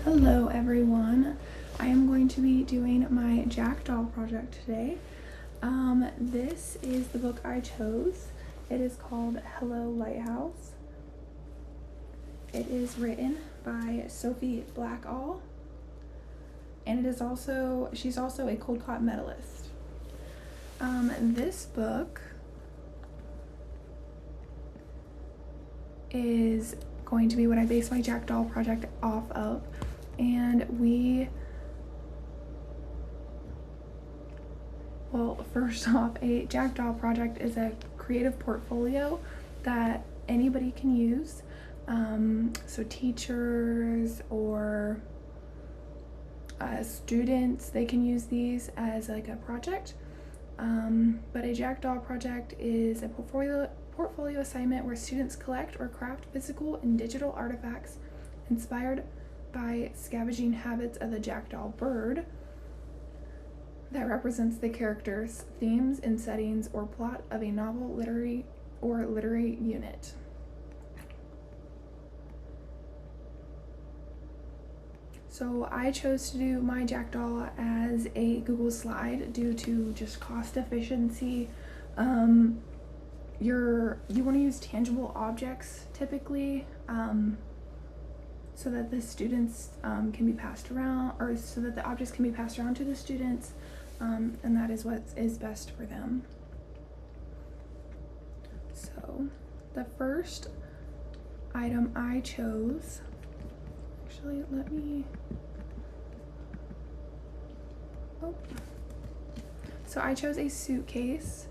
Hello everyone, I am going to be doing my Jackdaw project today. This is the book I chose. It is called Hello Lighthouse. It is written by Sophie Blackall, and she's also a Cold Caught medalist. This book is going to be what I base my Jackdaw project off of, and first off, a Jackdaw project is a creative portfolio that anybody can use. So teachers or students, they can use these as like a project. But a Jackdaw project is a portfolio assignment where students collect or craft physical and digital artifacts inspired by scavenging habits of the jackdaw bird that represents the characters, themes, and settings or plot of a novel, literary unit. So I chose to do my Jackdaw as a Google slide due to just cost efficiency. You want to use tangible objects typically, so that the students can be passed around, or so that the objects can be passed around to the students, and that is what is best for them. So the first item I chose, so I chose a suitcase.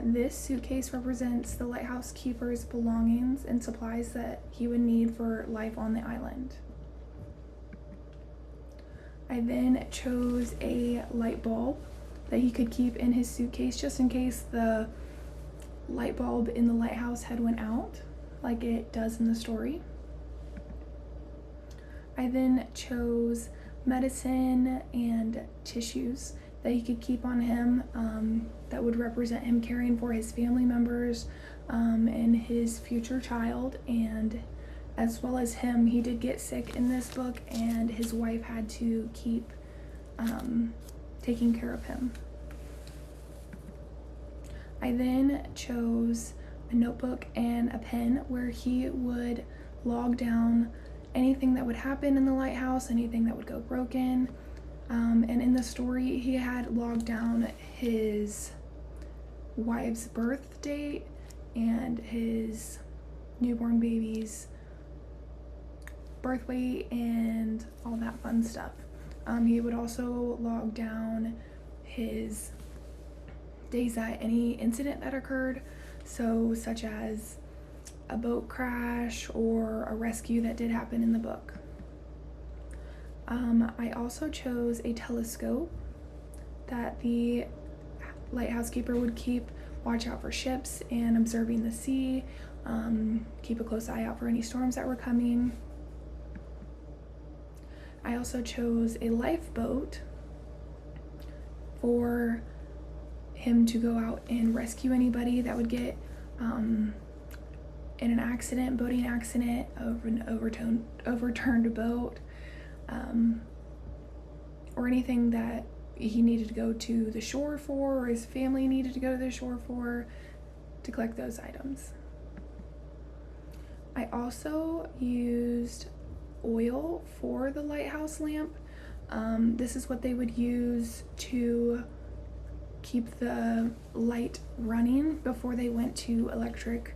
This suitcase represents the lighthouse keeper's belongings and supplies that he would need for life on the island. I then chose a light bulb that he could keep in his suitcase just in case the light bulb in the lighthouse had went out, like it does in the story. I then chose medicine and tissues that he could keep on him, that would represent him caring for his family members and his future child, and as well as him. He did get sick in this book, and his wife had to keep taking care of him. I then chose a notebook and a pen where he would log down anything that would happen in the lighthouse, anything that would go broken. And in the story, he had logged down his wife's birth date and his newborn baby's birth weight and all that fun stuff. He would also log down his days at any incident that occurred, so such as a boat crash or a rescue that did happen in the book. I also chose a telescope that the lighthouse keeper would keep watch out for ships and observing the sea, keep a close eye out for any storms that were coming. I also chose a lifeboat for him to go out and rescue anybody that would get in an accident, boating accident, of an overturned boat, or anything that he needed to go to the shore for, or his family needed to go to the shore for, to collect those items. I also used oil for the lighthouse lamp. This is what they would use to keep the light running before they went to electric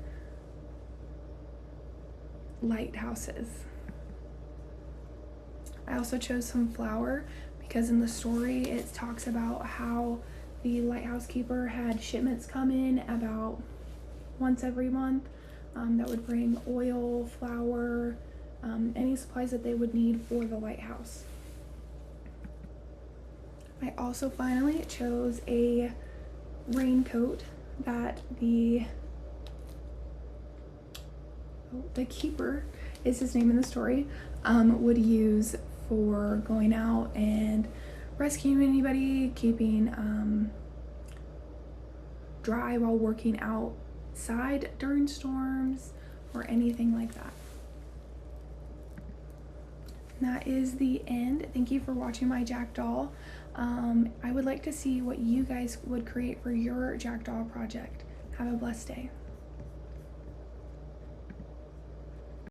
lighthouses. I also chose some flour because in the story it talks about how the lighthouse keeper had shipments come in about once every month that would bring oil, flour, any supplies that they would need for the lighthouse. I also finally chose a raincoat that the keeper, is his name in the story, would use for going out and rescuing anybody, keeping dry while working outside during storms, or anything like that. that is the end. Thank you for watching my Jackdaw. I would like to see what you guys would create for your Jackdaw project. Have a blessed day.